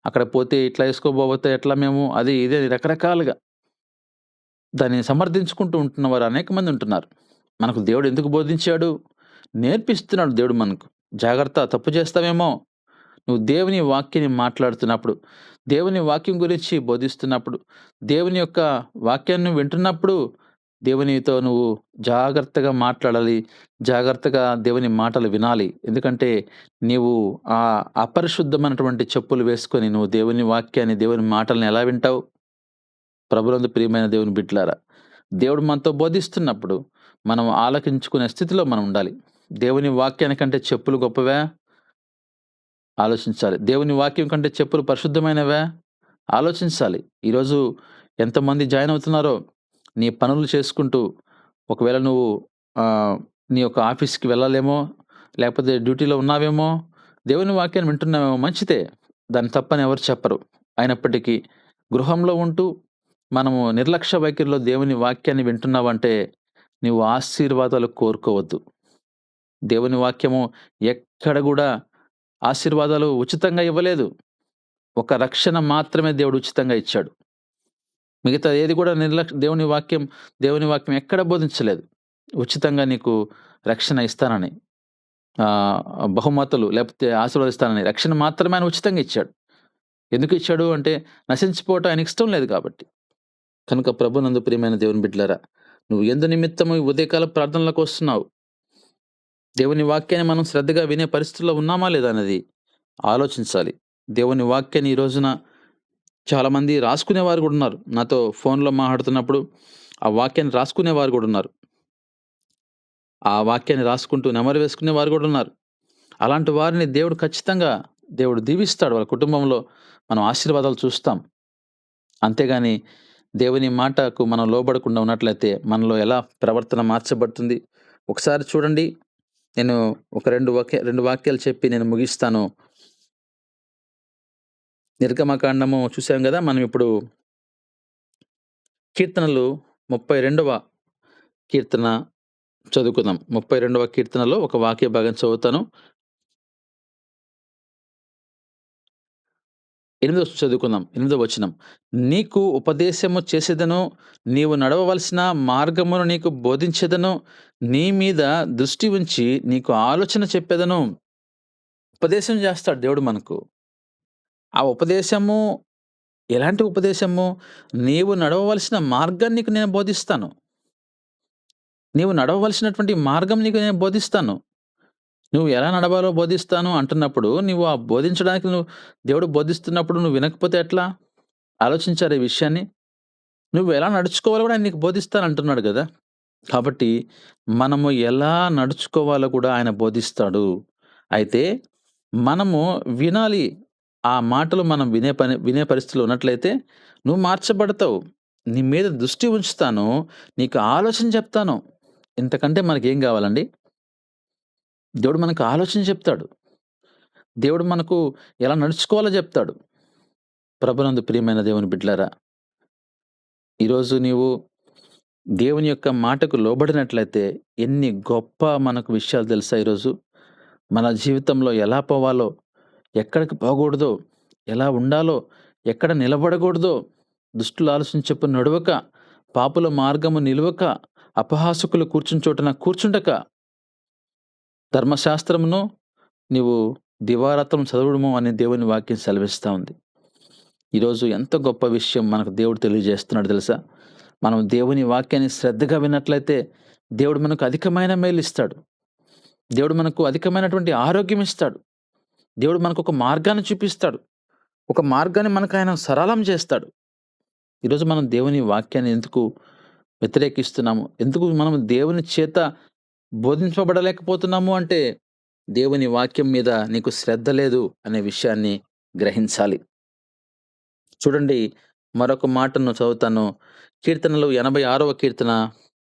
అక్కడ పోతే ఇట్లా ఏసుకోబోతే ఎట్లా మేము, అది ఇది అని రకరకాలుగా దాన్ని సమర్థించుకుంటూ ఉంటున్నవారు అనేక మంది ఉంటున్నారు. మనకు దేవుడు ఎందుకు బోధించాడు? నేర్పిస్తున్నాడు దేవుడు మనకు. జాగ్రత్త, తప్పు చేస్తావేమో! నువ్వు దేవుని వాక్యాన్ని మాట్లాడుతున్నప్పుడు, దేవుని వాక్యం గురించి బోధిస్తున్నప్పుడు, దేవుని యొక్క వాక్యాన్ని వింటున్నప్పుడు, దేవునితో నువ్వు జాగ్రత్తగా మాట్లాడాలి. జాగ్రత్తగా దేవుని మాటలు వినాలి. ఎందుకంటే నీవు అపరిశుద్ధమైనటువంటి చెప్పులు వేసుకొని నువ్వు దేవుని వాక్యాన్ని, దేవుని మాటల్ని ఎలా వింటావు? ప్రభునందు ప్రియమైన దేవుని బిడ్డలారా, దేవుడు మనతో బోధిస్తున్నప్పుడు మనం ఆలకించుకునే స్థితిలో మనం ఉండాలి. దేవుని వాక్యానికంటే చెప్పులు గొప్పవా? ఆలోచించాలి. దేవుని వాక్యం కంటే చెప్పులు పరిశుద్ధమైనవా? ఆలోచించాలి. ఈరోజు ఎంతమంది జాయిన్ అవుతున్నారో, నీ పనులు చేసుకుంటూ, ఒకవేళ నువ్వు ఆహ్, నీ యొక్క ఆఫీస్‌కి వెళ్ళాలేమో, లేకపోతే డ్యూటీలో ఉన్నావేమో, దేవుని వాక్యాన్ని వింటున్నావేమో, మంచిదే. దాన్ని తప్పని ఎవరు చెప్పరు. అయినప్పటికీ గృహంలో ఉంటూ మనము నిర్లక్ష్య వైఖరిలో దేవుని వాక్యాన్ని వింటున్నావంటే, నీవు ఆశీర్వాదాలు కోరుకోవద్దు. దేవుని వాక్యము ఎక్కడ గూడా ఆశీర్వాదాలు ఉచితంగా ఇవ్వలేదు. ఒక రక్షణ మాత్రమే దేవుడు ఉచితంగా ఇచ్చాడు. మిగతా ఏది కూడా దేవుని వాక్యం ఎక్కడ బోధించలేదు. ఉచితంగా నీకు రక్షణ ఇస్తానని, ఆహ్, బహుమతులు లేకపోతే ఆశీర్వదిస్తానని, రక్షణ మాత్రమే ఆయన ఉచితంగా ఇచ్చాడు. ఎందుకు ఇచ్చాడు అంటే, నశించిపోవటం ఆయనకి ఇష్టం లేదు కాబట్టి. కనుక ప్రభునందు ప్రియమైన దేవుని బిడ్డలారా, నువ్వు ఎందు నిమిత్తము ఈ ఉదయకాల ప్రార్థనలకొస్తున్నావు? దేవుని వాక్యాన్ని మనం శ్రద్ధగా వినే పరిస్థితుల్లో ఉన్నామా లేదా అనేది ఆలోచించాలి. దేవుని వాక్యాన్ని ఈ రోజున చాలామంది రాసుకునేవారు గూడా ఉన్నారు. నాతో ఫోన్‌లో మాట్లాడుతున్నప్పుడు ఆ వాక్యాన్ని రాసుకునేవారు గూడా ఉన్నారు. ఆ వాక్యాన్ని రాసుకుంటూ నెమరు వేసుకునేవారు గూడా ఉన్నారు. అలాంటి వారిని దేవుడు దీవిస్తాడు. వాళ్ళ కుటుంబంలో మనం ఆశీర్వాదాలు చూస్తాం. అంతేగాని దేవుని మాటకు మనం లోబడకుండా ఉన్నట్లయితే మనలో ఎలా ప్రవర్తన మార్చబడుతుంది? ఒకసారి చూడండి. నేను ఒక 2 వాక్యాలు చెప్పి నేను ముగిస్తాను. నిర్గమకాండము చూసాం గదా! మనం ఇప్పుడు కీర్తనలు 32వ కీర్తన చదువుకుందాం. 32వ కీర్తనలో ఒక వాక్య భాగం చదువుతాను. 8వ చదువుకుందాం. 8వ వచనం. నీకు ఉపదేశము చేసేదను, నీవు నడవవలసిన మార్గమును నీకు బోధించెదను, నీ మీద దృష్టి ఉంచి నీకు ఆలోచన చెప్పెదను. ఉపదేశం చేస్తాడు దేవుడు మనకు. ఆ ఉపదేశము ఎలాంటి ఉపదేశము? నీవు నడవవలసిన మార్గాన్ని నీకు నేను బోధిస్తాను. నీవు నడవవలసినటువంటి మార్గం నీకు నేను బోధిస్తాను. నువ్వు ఎలా నడవాలో బోధిస్తాను అంటున్నప్పుడు, నువ్వు ఆ బోధించడానికి దేవుడు బోధిస్తున్నప్పుడు నువ్వు వినకపోతే ఎట్లా? ఆలోచించారా ఈ విషయాన్ని? నువ్వు ఎలా నడుచుకోవాలో కూడా ఆయన నీకు బోధిస్తాను అంటున్నాడు గదా! కాబట్టి మనము ఎలా నడుచుకోవాలో కూడా ఆయన బోధిస్తాడు. అయితే మనము వినాలి. ఆ మాటలు మనం వినే పరిస్థితిలో ఉన్నట్లయితే నువ్వు మార్చబడతావు. నీ మీద దృష్టి ఉంచుతాను. నీకు ఆలోచన చెప్తాను. ఇంతకంటే మనకేం గావాలండి? దేవుడు మనకు ఆలోచన చెప్తాడు. దేవుడు మనకు ఎలా నడుచుకోవాలో జెప్తాడు. ప్రభునందు ప్రియమైన దేవుని బిడ్డలారా, ఈరోజు నీవు దేవుని యొక్క మాటకు లోబడినట్లయితే ఎన్ని గొప్ప మనకు విషయాలు తెలుసా ఈరోజు? మన జీవితంలో ఎలా పోవాలో, ఎక్కడికి పోకూడదో, ఎలా ఉండాలో, ఎక్కడ నిలబడకూడదో, దుష్టుల ఆలోచన చొప్పున నడవక, పాపుల మార్గము నిలువక, అపహాసకులు కూర్చుని చోటున కూర్చుండక, ధర్మశాస్త్రమును నీవు దివారాత్రం చదవడము అని దేవుని వాక్యం సెలవిస్తా ఉంది. ఈరోజు ఎంత గొప్ప విషయం మనకు దేవుడు తెలియజేస్తున్నాడు తెలుసా? మనం దేవుని వాక్యాన్ని శ్రద్ధగా విన్నట్లయితే దేవుడు మనకు అధికమైన మేలు ఇస్తాడు. దేవుడు మనకు అధికమైనటువంటి ఆరోగ్యం ఇస్తాడు. దేవుడు మనకు ఒక మార్గాన్ని చూపిస్తాడు. ఒక మార్గాన్ని మనకు ఆయన సరళం చేస్తాడు. ఈరోజు మనం దేవుని వాక్యాన్ని ఎందుకు వ్యతిరేకిస్తున్నాము? ఎందుకు మనం దేవుని చేత బోధించబడలేకపోతున్నాము అంటే, దేవుని వాక్యం మీద నీకు శ్రద్ధ లేదు అనే విషయాన్ని గ్రహించాలి. చూడండి, మరొక మాటను చదువుతాను. కీర్తనలు 86వ కీర్తన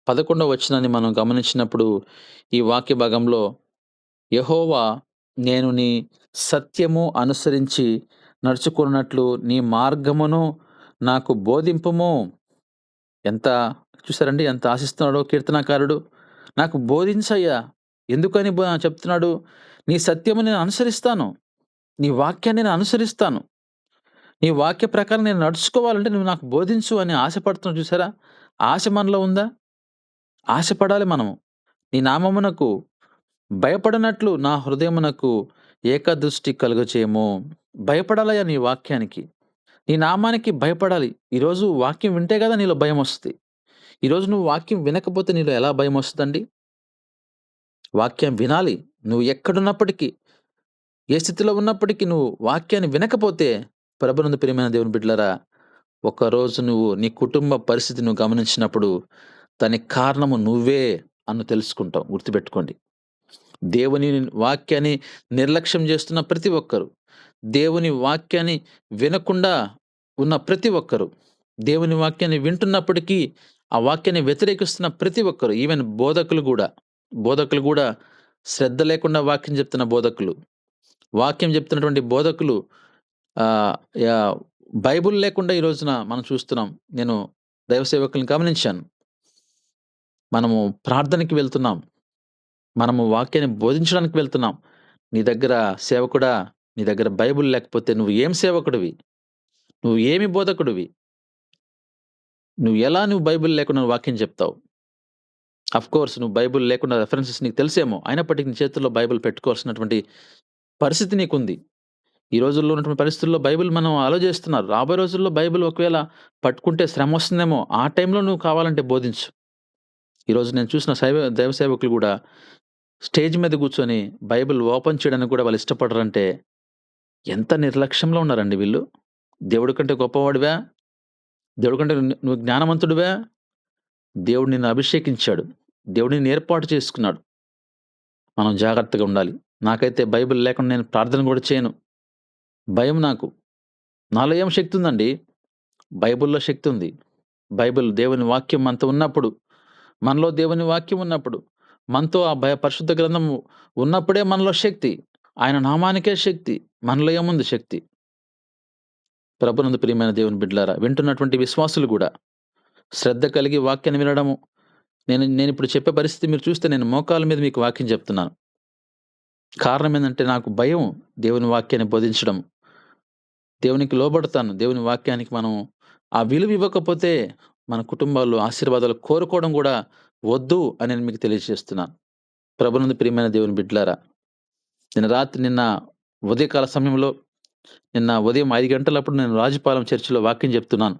11వ వచనాన్ని మనం గమనించినప్పుడు ఈ వాక్య భాగంలో, యెహోవా, నేను నీ సత్యము అనుసరించి నడుచుకున్నట్లు నీ మార్గమును నాకు బోధింపుము. ఎంత చూసారండి ఎంత ఆశిస్తున్నాడో కీర్తనాకారుడు. నాకు బోధించయ్యా! ఎందుకని చెప్తున్నాడు? నీ సత్యము నేను అనుసరిస్తాను. నీ వాక్యాన్ని నేను అనుసరిస్తాను. నీ వాక్య ప్రకారం నేను నడుచుకోవాలంటే నువ్వు నాకు బోధించు అని ఆశపడుతున్నావు చూసారా? ఆశ మనలో ఉందా? ఆశపడాలి మనము. నీ నామమునకు భయపడనట్లు నా హృదయమునకు ఏకదృష్టి కలుగచేయము. భయపడాలయ్యా నీ వాక్యానికి. నీ నామానికి భయపడాలి. ఈరోజు వాక్యం వింటే గదా నీలో భయమొస్తది. ఈరోజు నువ్వు వాక్యం వినకపోతే నీలో ఎలా భయమొస్తదండి? వాక్యం వినాలి. నువ్వు ఎక్కడున్నప్పటికీ, ఏ స్థితిలో ఉన్నప్పటికీ నువ్వు వాక్యాన్ని వినకపోతే ప్రభునందు ప్రియమైన దేవుని బిడ్డలారా, ఒకరోజు నువ్వు నీ కుటుంబ పరిస్థితి నువ్వు గమనించినప్పుడు దానికి కారణము నువ్వే అని తెలుసుకుంటావు. గుర్తుపెట్టుకోండి. దేవుని వాక్యాన్ని నిర్లక్ష్యం చేస్తున్న ప్రతి ఒక్కరు, దేవుని వాక్యాన్ని వినకుండా ఉన్న ప్రతి ఒక్కరు, దేవుని వాక్యాన్ని వింటున్నప్పటికీ ఆ వాక్యాన్ని వ్యతిరేకిస్తున్న ప్రతి ఒక్కరు, ఈవెన్ బోధకులు కూడా శ్రద్ధ లేకుండా వాక్యం చెప్తున్న బోధకులు, వాక్యం చెప్తున్నటువంటి బోధకులు బైబుల్ లేకుండా ఈ రోజున మనం చూస్తున్నాం. నేను దైవ సేవకుల్ని గమనించాను. మనము ప్రార్థనకి వెళ్తున్నాం. మనము వాక్యాన్ని బోధించడానికి వెళ్తున్నాం. నీ దగ్గర సేవకుడా, నీ దగ్గర బైబుల్ లేకపోతే నువ్వు ఏం సేవకుడివి? నువ్వు ఏమి బోధకుడివి? నువ్వు బైబిల్ లేకుండా వాక్యం చెప్తావు? అఫ్‌కోర్స్ నువ్వు బైబిల్ లేకుండా రెఫరెన్సెస్ నీకు తెలిసేమో. అయినప్పటికీ నీ చేతుల్లో బైబిల్ పెట్టుకోవాల్సినటువంటి పరిస్థితి నీకుంది. ఈ రోజుల్లో ఉన్నటువంటి పరిస్థితుల్లో బైబిల్ మనం అలో చేస్తున్నారు. రాబోయే రోజుల్లో బైబిల్ ఒకవేళ పట్టుకుంటే శ్రమొస్తుందేమో. ఆ టైంలో నువ్వు కావాలంటే బోధించు. ఈరోజు నేను చూసిన దైవ సేవకులు గూడా స్టేజ్ మీద కూర్చొని బైబిల్ ఓపెన్ చేయడానికి కూడా వాళ్ళు ఇష్టపడరంటే ఎంత నిర్లక్ష్యంలో ఉన్నారండి వీళ్ళు. దేవుడి కంటే గొప్పవాడివా? దేవుడి కంటే నువ్వు జ్ఞానవంతుడివా? దేవుడు నిన్ను అభిషేకించాడు. దేవుడు నిన్ను ఏర్పాటు చేసుకున్నాడు. మనం జాగ్రత్తగా ఉండాలి. నాకైతే బైబిల్ లేకుండా నేను ప్రార్థన కూడా చేయను. భయం నాకు. నాలో ఏం శక్తి ఉందండి? బైబిల్‌లో శక్తి ఉంది. బైబిల్ దేవుని వాక్యం మనతో ఉన్నప్పుడు, మనలో దేవుని వాక్యం ఉన్నప్పుడు, మనతో ఆ పరిశుద్ధ గ్రంథం ఉన్నప్పుడే మనలో శక్తి. ఆయన నామానికే శక్తి. మనలో ఏముంది శక్తి? ప్రభునందు ప్రియమైన దేవుని బిడ్డలారా, వింటున్నటువంటి విశ్వాసులు గూడా శ్రద్ధ కలిగి వాక్యాన్ని వినడము. నేనిప్పుడు చెప్పే పరిస్థితి మీరు చూస్తే నేను మోకాళ్ళ మీద మీకు వాక్యం చెప్తున్నాను. కారణం ఏందంటే నాకు భయం దేవుని వాక్యాన్ని బోధించడం. దేవునికి లోబడతాను. దేవుని వాక్యానికి మనం ఆ విలువ ఇవ్వకపోతే మన కుటుంబాల్లో ఆశీర్వాదాలు కోరుకోవడం గూడా వద్దు అని నేను మీకు తెలియజేస్తున్నాను. ప్రభునందు ప్రియమైన దేవుని బిడ్డలారా, నిన్న ఉదయకాల సమయంలో నిన్న ఉదయం 5 గంటలప్పుడు నేను రాజుపాలెం చర్చిలో వాక్యం చెప్తున్నాను.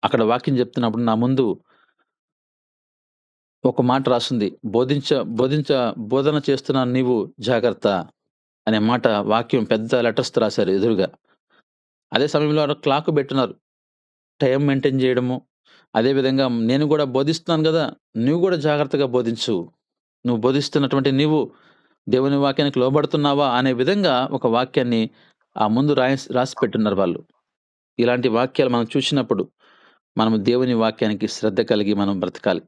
అక్కడ వాక్యం చెప్తున్నప్పుడు నా ముందు ఒక మాట రాసుంది. బోధన చేస్తున్నాను నీవు జాగ్రత్త అనే మాట వాక్యం పెద్ద లెటర్స్‌తో రాశారు ఎదురుగా. అదే సమయంలో క్లాక్ బెట్టున్నారు. టైం మెయింటైన్ చేయడము. అదే విధంగా నేను గూడా బోధిస్తున్నాను గదా! నువ్వు గూడా జాగ్రత్తగా బోధించు. నువ్వు బోధిస్తున్నటువంటి నీవు దేవుని వాక్యానికి లోబడుతున్నావా అనే విధంగా ఒక వాక్యాన్ని ఆ ముందు రాసి పెట్టున్నారు వాళ్ళు. ఇలాంటి వాక్యాలు మనం చూసినప్పుడు మనము దేవుని వాక్యానికి శ్రద్ధ కలిగి మనం బ్రతకాలి.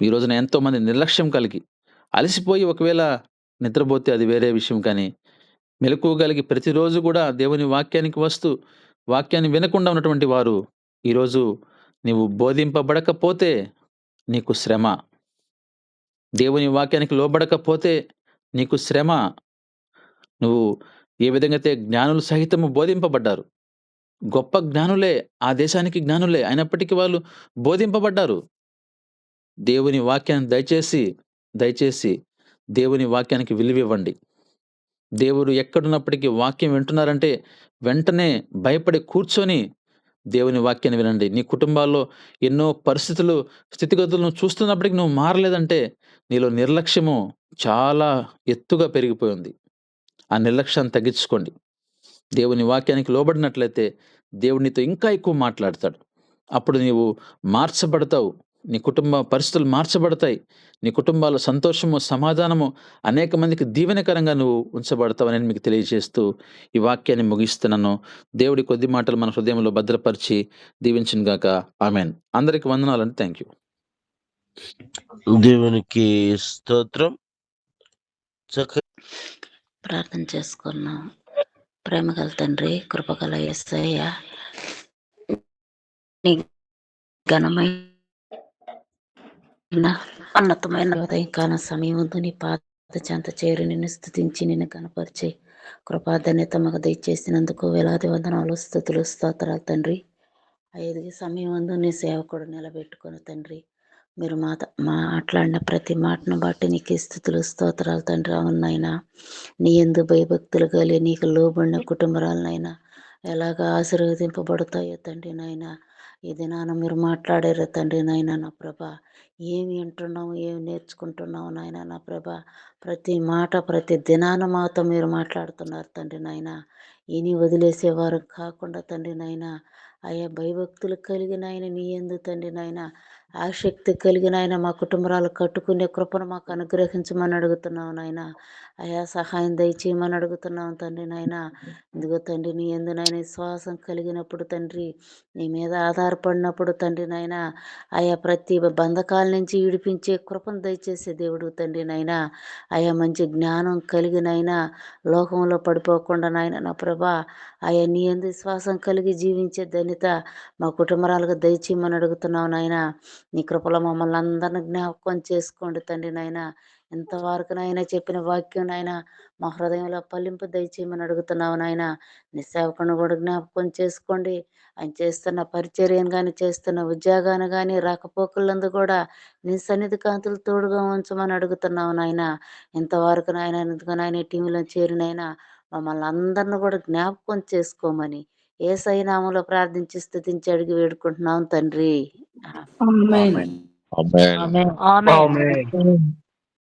ఈ రోజున ఎంతోమంది నిర్లక్ష్యం కలిగి, అలసిపోయి ఒకవేళ నిద్రపోతే అది వేరే విషయం కానీ, మెలకువ కలిగి ప్రతిరోజు గూడా దేవుని వాక్యానికి వస్తూ, వాక్యాన్ని వినకుండా ఉన్నటువంటి వారు, ఈరోజు నీవు బోధింపబడకపోతే నీకు శ్రమ. దేవుని వాక్యానికి లోబడకపోతే నీకు శ్రమ. నువ్వు ఏ విధంగా అయితే జ్ఞానులు సహితము బోధింపబడ్డారు. గొప్ప జ్ఞానులే, ఆ దేశానికి జ్ఞానులే. అయినప్పటికీ వాళ్ళు బోధింపబడ్డారు. దేవుని వాక్యాన్ని దయచేసి దేవుని వాక్యానికి విలువివ్వండి. దేవుడు ఎక్కడున్నప్పటికీ వాక్యం వింటున్నారంటే వెంటనే భయపడి కూర్చొని దేవుని వాక్యాన్ని వినండి. నీ కుటుంబాల్లో ఎన్నో పరిస్థితులు, స్థితిగతులను చూస్తున్నప్పటికి నువ్వు మారలేదంటే నీలో నిర్లక్ష్యము చాలా ఎత్తుగా పెరిగిపోయింది. ఆ నిర్లక్ష్యాన్ని తగ్గించుకోండి. దేవుని వాక్యానికి లోబడినట్లయితే దేవుడు నీతో ఇంకా ఎక్కువ మాట్లాడతాడు. అప్పుడు నీవు మార్చబడతావు. నీ కుటుంబ పరిస్థితులు మార్చబడతాయి. నీ కుటుంబాల సంతోషము, సమాధానము అనేక మందికి దీవెనకరంగా నువ్వు ఉంచబడతావని మీకు తెలియజేస్తూ ఈ వాక్యాన్ని ముగిస్తున్నాను. దేవుడి కొద్ది మాటలు మన హృదయంలో భద్రపరిచి దీవించును గాక. ఆమేన్. అందరికి వందనాలండి. థాంక్యూ. దేవునికి స్తోత్రం. ప్రార్థన చేసుకున్నాం. ప్రేమగల తండ్రి, కృపగల యేసయ్య, నీ ఘనమైన ఉన్నతమైన ఉదయకాల సమయమందు నీ పాద చెంత చేరి నిన్ను స్తుతించి నిన్ను కనపరిచి కృపాధన్యత మాకు దయచేసినందుకు వేలాది వందనాలు స్తుతులు స్తోత్రాలు తండ్రి. ఐదు సమయమందు నీ సేవకుడు నిలబెట్టుకుని తండ్రి మీరు మాట్లాడిన ప్రతి మాటను బట్టి నీకు స్తుతులు స్తోత్రాలు తండ్రి. అవునైనా నీ యందు భయభక్తులు కలిగి నీకు లోబడిన కుటుంబరాలనైనా ఎలాగ ఆశీర్వదింపబడతాయో తండ్రి నాయన. ఈ దినాన మీరు మాట్లాడారు తండ్రి నాయన. నా ప్రభా ఏమి వింటున్నాము, ఏమి నేర్చుకుంటున్నాము నాయన. నా ప్రభా ప్రతి మాట ప్రతి దినాన మాతో మీరు మాట్లాడుతున్నారు తండ్రి నాయన. ఇని వదిలేసేవారు కాకుండా తండ్రి నాయన అయ్యా భయభక్తులు కలిగిన ఆయన నీ యందు తండ్రి నాయన ఆసక్తి కలిగిన ఆయన మా కుటుంబరాలు కట్టుకునే కృపను మాకు అనుగ్రహించమని అడుగుతున్నావు నాయన. అయా సహాయం దయచేయమని అడుగుతున్నాం తండ్రి నాయన. ఇదిగో తండ్రి నీ యందు నాయన విశ్వాసం కలిగినప్పుడు తండ్రి నీ మీద ఆధారపడినప్పుడు తండ్రి నాయన ఆయా ప్రతి బంధకాల నుంచి విడిపించే కృపను దయచేసే దేవుడు తండ్రి నాయన. ఆయా మంచి జ్ఞానం కలిగినైనా లోకంలో పడిపోకుండా నాయన నా ప్రభా ఆయా నీ యందు విశ్వాసం కలిగి జీవించే ధన్యత మా కుటుంబరాలకు దయచేయమని అడుగుతున్నావు నాయన. నీ కృపలో మమ్మల్ని అందరిని జ్ఞాపకం చేసుకోండి తండ్రి నాయన. ఇంతవరకు నాయన చెప్పిన వాక్యం నాయన మా హృదయంలో ఫలింపు దయచేయమని అడుగుతున్నావు నాయన. నీ సేవకుని కూడా జ్ఞాపకం చేసుకోండి. ఆయన చేస్తున్న పరిచర్యను కానీ చేస్తున్న ఉద్యోగాన్ని కానీ రాకపోకలందు కూడా నీ సన్నిధి కాంతులు తోడుగా ఉంచమని అడుగుతున్నావు నాయన. ఇంతవరకు నాయన ఎందుకు నాయన టీంలో చేరినైనా మమ్మల్ని అందరిని కూడా జ్ఞాపకం చేసుకోమని యేసయ్య నామములో ప్రార్థించి స్తుతించి అడిగి వేడుకుంటున్నాం తండ్రి. ఆమేన్. ఆమేన్. ఆమేన్. ఆమేన్. ఆమేన్.